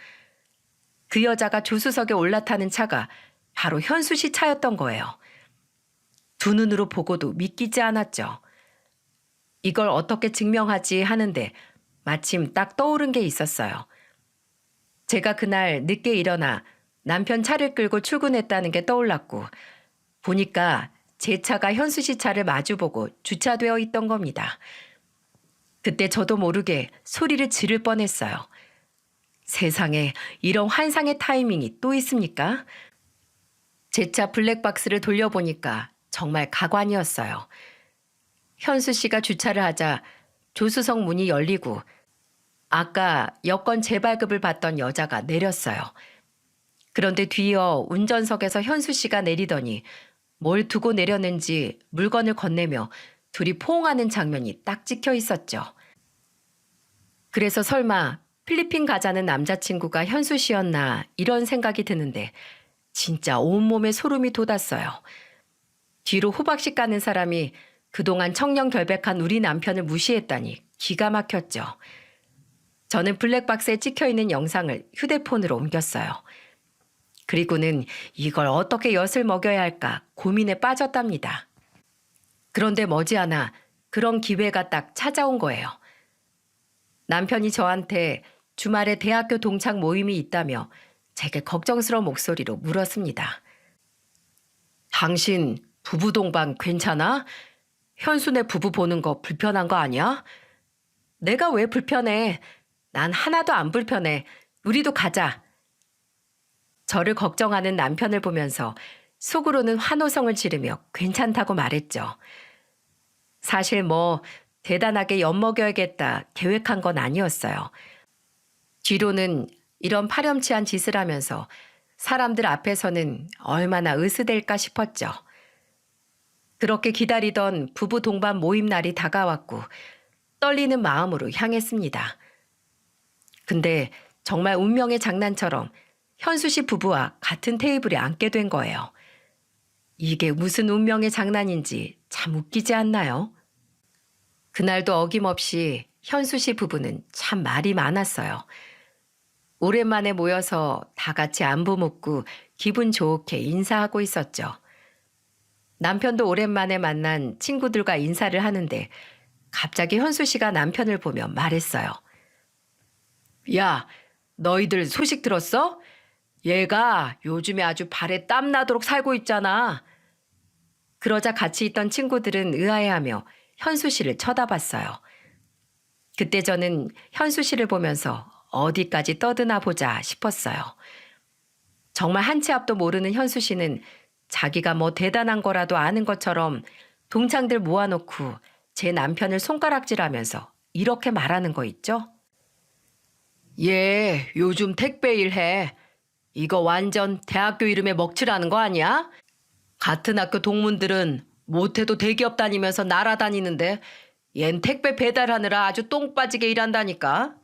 그 여자가 조수석에 올라타는 차가 바로 현수 씨 차였던 거예요. 두 눈으로 보고도 믿기지 않았죠. 이걸 어떻게 증명하지 하는데 마침 딱 떠오른 게 있었어요. 제가 그날 늦게 일어나 남편 차를 끌고 출근했다는 게 떠올랐고 보니까 제 차가 현수 씨 차를 마주보고 주차되어 있던 겁니다. 그때 저도 모르게 소리를 지를 뻔했어요. 세상에 이런 환상의 타이밍이 또 있습니까? 제 차 블랙박스를 돌려보니까 정말 가관이었어요. 현수 씨가 주차를 하자 조수석 문이 열리고 아까 여권 재발급을 받던 여자가 내렸어요. 그런데 뒤이어 운전석에서 현수 씨가 내리더니 뭘 두고 내렸는지 물건을 건네며 둘이 포옹하는 장면이 딱 찍혀 있었죠. 그래서 설마 필리핀 가자는 남자친구가 현수 씨였나 이런 생각이 드는데 진짜 온몸에 소름이 돋았어요. 뒤로 호박씨 까는 사람이 그동안 청렴결백한 우리 남편을 무시했다니 기가 막혔죠. 저는 블랙박스에 찍혀있는 영상을 휴대폰으로 옮겼어요. 그리고는 이걸 어떻게 엿을 먹여야 할까 고민에 빠졌답니다. 그런데 머지않아 그런 기회가 딱 찾아온 거예요. 남편이 저한테 주말에 대학교 동창 모임이 있다며 제게 걱정스러운 목소리로 물었습니다. 당신 부부 동반 괜찮아? 현수네 부부 보는 거 불편한 거 아니야? 내가 왜 불편해? 난 하나도 안 불편해. 우리도 가자. 저를 걱정하는 남편을 보면서 속으로는 환호성을 지르며 괜찮다고 말했죠. 사실 대단하게 엿먹여야겠다 계획한 건 아니었어요. 뒤로는 이런 파렴치한 짓을 하면서 사람들 앞에서는 얼마나 으스댈까 싶었죠. 그렇게 기다리던 부부 동반 모임 날이 다가왔고 떨리는 마음으로 향했습니다. 근데 정말 운명의 장난처럼 현수 씨 부부와 같은 테이블에 앉게 된 거예요. 이게 무슨 운명의 장난인지 참 웃기지 않나요? 그날도 어김없이 현수 씨 부부는 참 말이 많았어요. 오랜만에 모여서 다 같이 안부 묻고 기분 좋게 인사하고 있었죠. 남편도 오랜만에 만난 친구들과 인사를 하는데 갑자기 현수 씨가 남편을 보며 말했어요. 야, 너희들 소식 들었어? 얘가 요즘에 아주 발에 땀 나도록 살고 있잖아. 그러자 같이 있던 친구들은 의아해하며 현수 씨를 쳐다봤어요. 그때 저는 현수 씨를 보면서 어디까지 떠드나 보자 싶었어요. 정말 한 치 앞도 모르는 현수 씨는 자기가 뭐 대단한 거라도 아는 것처럼 동창들 모아놓고 제 남편을 손가락질하면서 이렇게 말하는 거 있죠? 얘 요즘 택배 일 해. 이거 완전 대학교 이름에 먹칠하는 거 아니야? 같은 학교 동문들은 못해도 대기업 다니면서 날아다니는데 얜 택배 배달하느라 아주 똥 빠지게 일한다니까.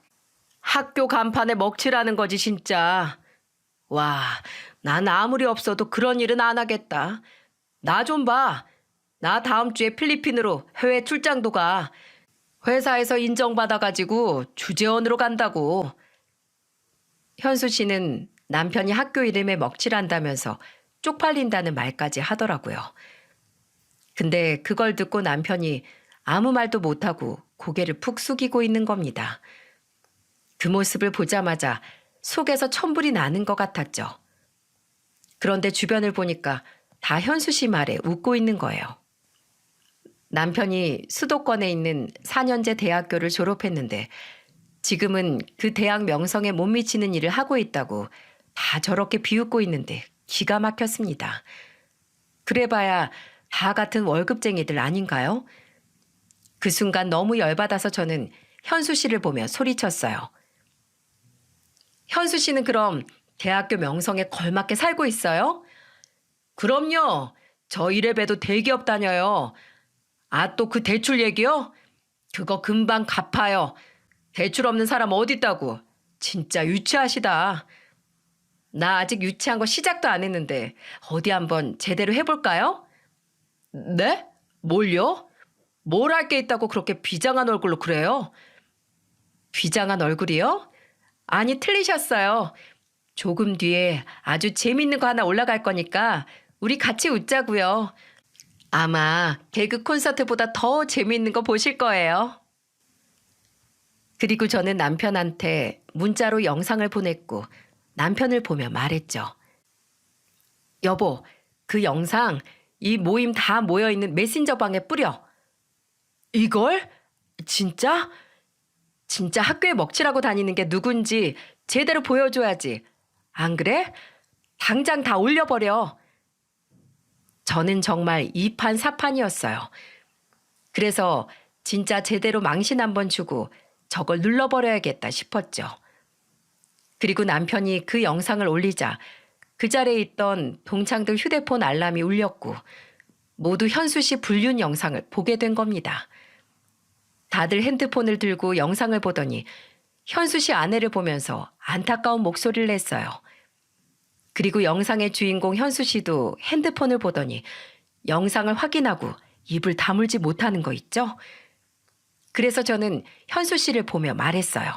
학교 간판에 먹칠하는 거지 진짜. 와, 난 아무리 없어도 그런 일은 안 하겠다. 나 좀 봐. 나 다음 주에 필리핀으로 해외 출장도 가. 회사에서 인정받아가지고 주재원으로 간다고. 현수 씨는 남편이 학교 이름에 먹칠한다면서 쪽팔린다는 말까지 하더라고요. 근데 그걸 듣고 남편이 아무 말도 못하고 고개를 푹 숙이고 있는 겁니다. 그 모습을 보자마자 속에서 천불이 나는 것 같았죠. 그런데 주변을 보니까 다 현수 씨 말에 웃고 있는 거예요. 남편이 수도권에 있는 4년제 대학교를 졸업했는데 지금은 그 대학 명성에 못 미치는 일을 하고 있다고 다 저렇게 비웃고 있는데 기가 막혔습니다. 그래봐야 다 같은 월급쟁이들 아닌가요? 그 순간 너무 열받아서 저는 현수 씨를 보며 소리쳤어요. 현수 씨는 그럼 대학교 명성에 걸맞게 살고 있어요? 그럼요. 저 이래봬도 대기업 다녀요. 아, 또 그 대출 얘기요? 그거 금방 갚아요. 대출 없는 사람 어딨다고. 진짜 유치하시다. 나 아직 유치한 거 시작도 안 했는데 어디 한번 제대로 해볼까요? 네? 뭘요? 뭘 할 게 있다고 그렇게 비장한 얼굴로 그래요? 비장한 얼굴이요? 아니, 틀리셨어요. 조금 뒤에 아주 재밌는 거 하나 올라갈 거니까 우리 같이 웃자고요. 아마 개그 콘서트보다 더 재밌는 거 보실 거예요. 그리고 저는 남편한테 문자로 영상을 보냈고 남편을 보며 말했죠. 여보, 그 영상 이 모임 다 모여있는 메신저 방에 뿌려. 이걸? 진짜? 진짜 학교에 먹칠하고 다니는 게 누군지 제대로 보여줘야지. 안 그래? 당장 다 올려버려. 저는 정말 이판사판이었어요. 그래서 진짜 제대로 망신 한번 주고 저걸 눌러버려야겠다 싶었죠. 그리고 남편이 그 영상을 올리자 그 자리에 있던 동창들 휴대폰 알람이 울렸고 모두 현수 씨 불륜 영상을 보게 된 겁니다. 다들 핸드폰을 들고 영상을 보더니 현수 씨 아내를 보면서 안타까운 목소리를 냈어요. 그리고 영상의 주인공 현수 씨도 핸드폰을 보더니 영상을 확인하고 입을 다물지 못하는 거 있죠? 그래서 저는 현수 씨를 보며 말했어요.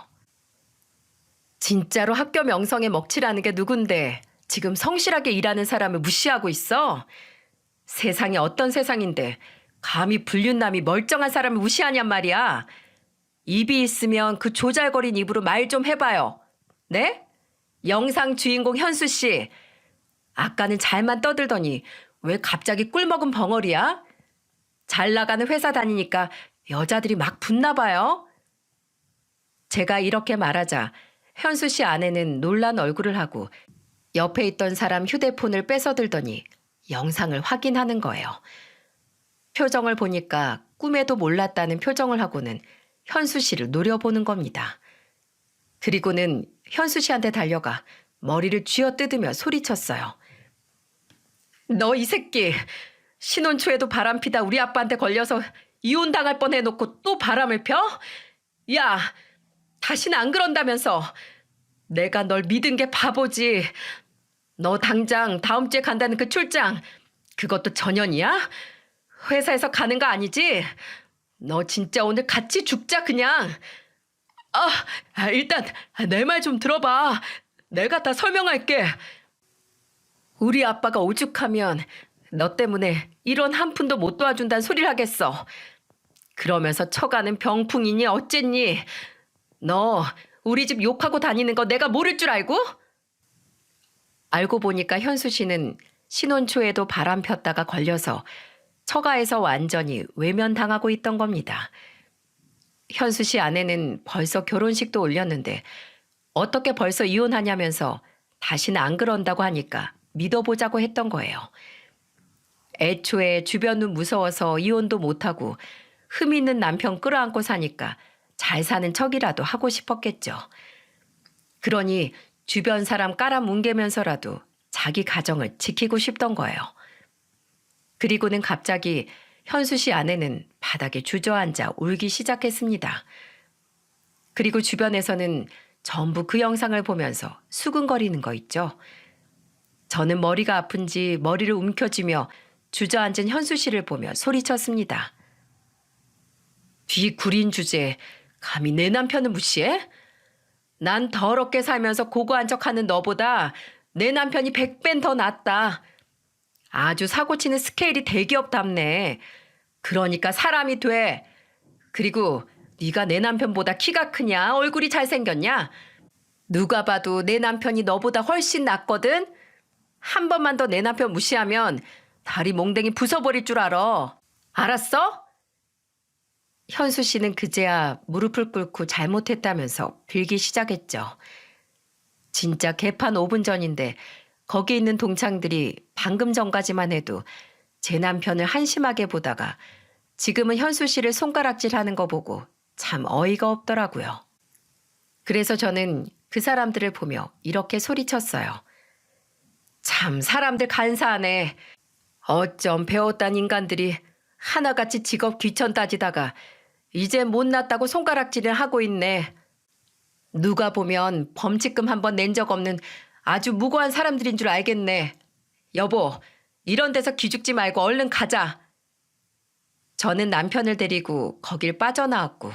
진짜로 학교 명성에 먹칠하는 게 누군데 지금 성실하게 일하는 사람을 무시하고 있어? 세상이 어떤 세상인데 감히 불륜남이 멀쩡한 사람을 무시하냔 말이야. 입이 있으면 그 조잘거린 입으로 말 좀 해봐요. 네? 영상 주인공 현수 씨. 아까는 잘만 떠들더니 왜 갑자기 꿀먹은 벙어리야? 잘 나가는 회사 다니니까 여자들이 막 붙나 봐요. 제가 이렇게 말하자 현수 씨 아내는 놀란 얼굴을 하고 옆에 있던 사람 휴대폰을 뺏어들더니 영상을 확인하는 거예요. 표정을 보니까 꿈에도 몰랐다는 표정을 하고는 현수 씨를 노려보는 겁니다. 그리고는 현수 씨한테 달려가 머리를 쥐어뜯으며 소리쳤어요. 너 이 새끼, 신혼 초에도 바람 피다 우리 아빠한테 걸려서 이혼당할 뻔해놓고 또 바람을 펴? 야, 다시는 안 그런다면서. 내가 널 믿은 게 바보지. 너 당장 다음 주에 간다는 그 출장, 그것도 전현이야? 회사에서 가는 거 아니지? 너 진짜 오늘 같이 죽자 그냥. 일단 내 말 좀 들어봐. 내가 다 설명할게. 우리 아빠가 오죽하면 너 때문에 이런 한 푼도 못 도와준다는 소리를 하겠어. 그러면서 처가는 병풍이니 어쨌니? 너 우리 집 욕하고 다니는 거 내가 모를 줄 알고? 알고 보니까 현수 씨는 신혼 초에도 바람 폈다가 걸려서 처가에서 완전히 외면당하고 있던 겁니다. 현수 씨 아내는 벌써 결혼식도 올렸는데 어떻게 벌써 이혼하냐면서 다시는 안 그런다고 하니까 믿어보자고 했던 거예요. 애초에 주변 눈 무서워서 이혼도 못하고 흠 있는 남편 끌어안고 사니까 잘 사는 척이라도 하고 싶었겠죠. 그러니 주변 사람 깔아뭉개면서라도 자기 가정을 지키고 싶던 거예요. 그리고는 갑자기 현수 씨 아내는 바닥에 주저앉아 울기 시작했습니다. 그리고 주변에서는 전부 그 영상을 보면서 수근거리는 거 있죠. 저는 머리가 아픈지 머리를 움켜쥐며 주저앉은 현수 씨를 보며 소리쳤습니다. 뒤 구린 주제에 감히 내 남편을 무시해? 난 더럽게 살면서 고고한 척하는 너보다 내 남편이 100배 더 낫다. 아주 사고치는 스케일이 대기업답네. 그러니까 사람이 돼. 그리고 네가 내 남편보다 키가 크냐? 얼굴이 잘생겼냐? 누가 봐도 내 남편이 너보다 훨씬 낫거든? 한 번만 더 내 남편 무시하면 다리 몽댕이 부숴버릴 줄 알아. 알았어? 현수 씨는 그제야 무릎을 꿇고 잘못했다면서 빌기 시작했죠. 진짜 개판 5분 전인데 거기 있는 동창들이 방금 전까지만 해도 제 남편을 한심하게 보다가 지금은 현수 씨를 손가락질하는 거 보고 참 어이가 없더라고요. 그래서 저는 그 사람들을 보며 이렇게 소리쳤어요. 참 사람들 간사하네. 어쩜 배웠단 인간들이 하나같이 직업 귀천 따지다가 이제 못났다고 손가락질을 하고 있네. 누가 보면 범칙금 한번 낸 적 없는 아주 무고한 사람들인 줄 알겠네. 여보, 이런 데서 기죽지 말고 얼른 가자. 저는 남편을 데리고 거길 빠져나왔고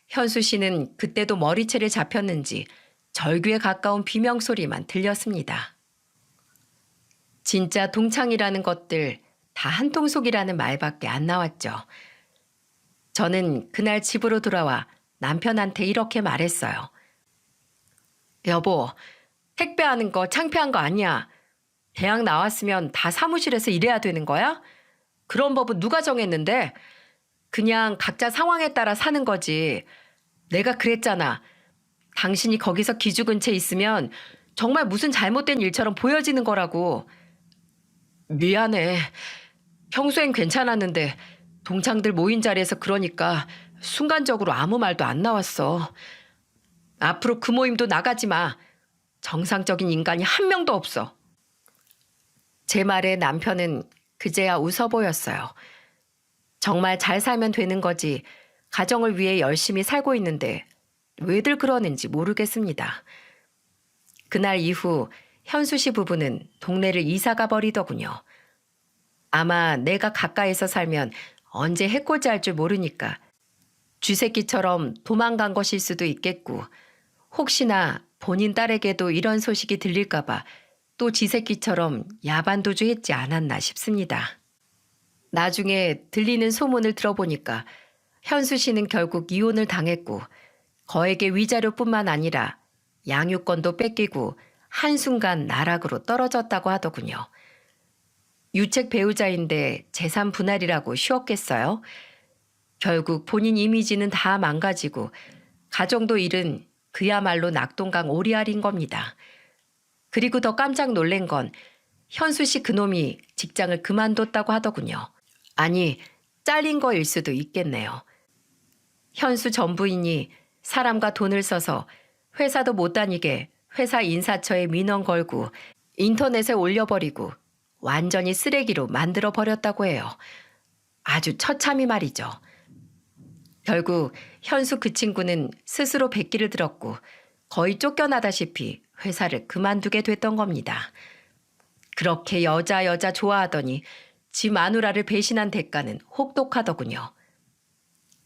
현수 씨는 그때도 머리채를 잡혔는지 절규에 가까운 비명소리만 들렸습니다. 진짜 동창이라는 것들 다 한통속이라는 말밖에 안 나왔죠. 저는 그날 집으로 돌아와 남편한테 이렇게 말했어요. 여보, 택배하는 거 창피한 거 아니야. 대학 나왔으면 다 사무실에서 일해야 되는 거야? 그런 법은 누가 정했는데? 그냥 각자 상황에 따라 사는 거지. 내가 그랬잖아. 당신이 거기서 기죽은 채 있으면 정말 무슨 잘못된 일처럼 보여지는 거라고. 미안해. 평소엔 괜찮았는데 동창들 모인 자리에서 그러니까 순간적으로 아무 말도 안 나왔어. 앞으로 그 모임도 나가지 마. 정상적인 인간이 한 명도 없어. 제 말에 남편은 그제야 웃어 보였어요. 정말 잘 살면 되는 거지 가정을 위해 열심히 살고 있는데 왜들 그러는지 모르겠습니다. 그날 이후 현수 씨 부부는 동네를 이사가 버리더군요. 아마 내가 가까이서 살면 언제 해코지할 줄 모르니까 쥐새끼처럼 도망간 것일 수도 있겠고 혹시나 본인 딸에게도 이런 소식이 들릴까봐 또 쥐새끼처럼 야반도주했지 않았나 싶습니다. 나중에 들리는 소문을 들어보니까 현수 씨는 결국 이혼을 당했고 거액의 위자료뿐만 아니라 양육권도 뺏기고 한순간 나락으로 떨어졌다고 하더군요. 유책 배우자인데 재산 분할이라고 쉬웠겠어요? 결국 본인 이미지는 다 망가지고 가정도 잃은 그야말로 낙동강 오리알인 겁니다. 그리고 더 깜짝 놀란 건 현수 씨 그놈이 직장을 그만뒀다고 하더군요. 아니, 잘린 거일 수도 있겠네요. 현수 전 부인이 사람과 돈을 써서 회사도 못 다니게 회사 인사처에 민원 걸고 인터넷에 올려버리고 완전히 쓰레기로 만들어버렸다고 해요. 아주 처참히 말이죠. 결국 현수 그 친구는 스스로 백기를 들었고 거의 쫓겨나다시피 회사를 그만두게 됐던 겁니다. 그렇게 여자 좋아하더니 지 마누라를 배신한 대가는 혹독하더군요.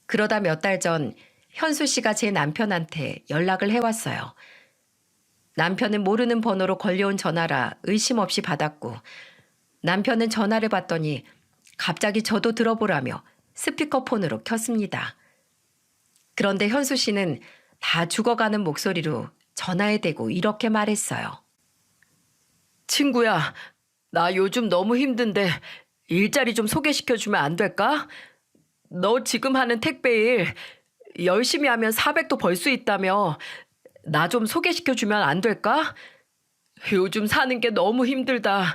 그러다 몇 달 전 현수 씨가 제 남편한테 연락을 해왔어요. 남편은 모르는 번호로 걸려온 전화라 의심 없이 받았고 남편은 전화를 받더니 갑자기 저도 들어보라며 스피커폰으로 켰습니다. 그런데 현수 씨는 다 죽어가는 목소리로 전화에 대고 이렇게 말했어요. 친구야, 나 요즘 너무 힘든데 일자리 좀 소개시켜주면 안 될까? 너 지금 하는 택배 일 열심히 하면 400도 벌 수 있다며. 나 좀 소개시켜주면 안 될까? 요즘 사는 게 너무 힘들다.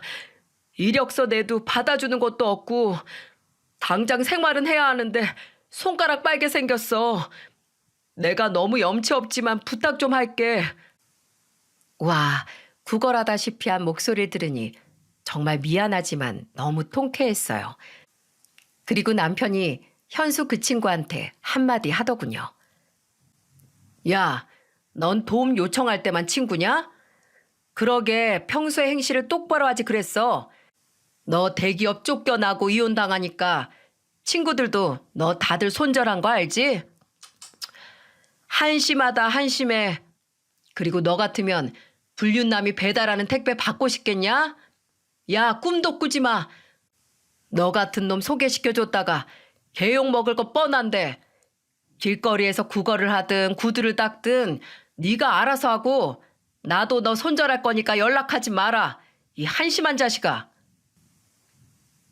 이력서 내도 받아주는 것도 없고 당장 생활은 해야 하는데 손가락 빨개 생겼어. 내가 너무 염치 없지만 부탁 좀 할게. 와, 구걸하다시피 한 목소리를 들으니 정말 미안하지만 너무 통쾌했어요. 그리고 남편이 현수 그 친구한테 한마디 하더군요. 야, 넌 도움 요청할 때만 친구냐? 그러게 평소에 행실을 똑바로 하지 그랬어. 너 대기업 쫓겨나고 이혼당하니까 친구들도 너 다들 손절한 거 알지? 한심하다 한심해. 그리고 너 같으면 불륜남이 배달하는 택배 받고 싶겠냐? 야, 꿈도 꾸지 마. 너 같은 놈 소개시켜줬다가 개욕 먹을 거 뻔한데 길거리에서 구걸을 하든 구두를 닦든 네가 알아서 하고 나도 너 손절할 거니까 연락하지 마라. 이 한심한 자식아.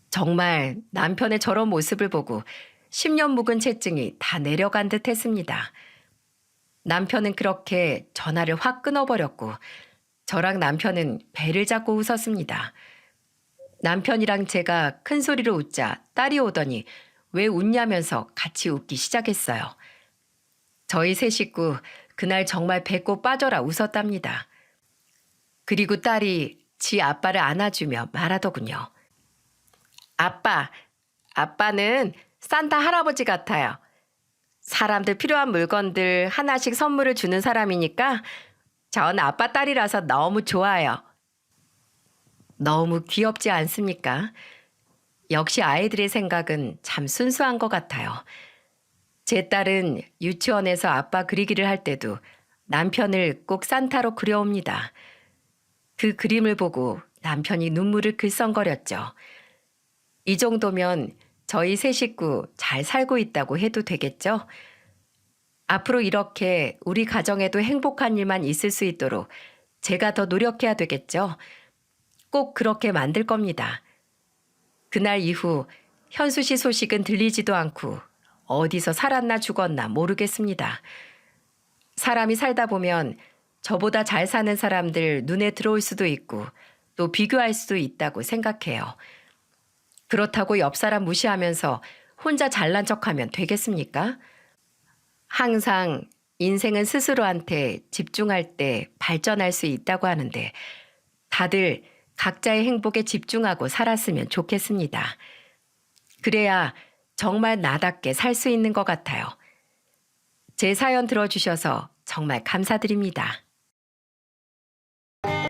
정말 남편의 저런 모습을 보고 10년 묵은 채증이 다 내려간 듯 했습니다. 남편은 그렇게 전화를 확 끊어버렸고 저랑 남편은 배를 잡고 웃었습니다. 남편이랑 제가 큰 소리로 웃자 딸이 오더니 왜 웃냐면서 같이 웃기 시작했어요. 저희 세 식구 그날 정말 배꼽 빠져라 웃었답니다. 그리고 딸이 지 아빠를 안아주며 말하더군요. 아빠는 산타 할아버지 같아요. 사람들 필요한 물건들 하나씩 선물을 주는 사람이니까 전 아빠 딸이라서 너무 좋아요. 너무 귀엽지 않습니까? 역시 아이들의 생각은 참 순수한 것 같아요. 제 딸은 유치원에서 아빠 그리기를 할 때도 남편을 꼭 산타로 그려옵니다. 그 그림을 보고 남편이 눈물을 글썽거렸죠. 이 정도면 저희 세 식구 잘 살고 있다고 해도 되겠죠? 앞으로 이렇게 우리 가정에도 행복한 일만 있을 수 있도록 제가 더 노력해야 되겠죠? 꼭 그렇게 만들 겁니다. 그날 이후 현수 씨 소식은 들리지도 않고 어디서 살았나 죽었나 모르겠습니다. 사람이 살다 보면 저보다 잘 사는 사람들 눈에 들어올 수도 있고 또 비교할 수도 있다고 생각해요. 그렇다고 옆 사람 무시하면서 혼자 잘난 척하면 되겠습니까? 항상 인생은 스스로한테 집중할 때 발전할 수 있다고 하는데 다들 각자의 행복에 집중하고 살았으면 좋겠습니다. 그래야 정말 나답게 살 수 있는 것 같아요. 제 사연 들어주셔서 정말 감사드립니다.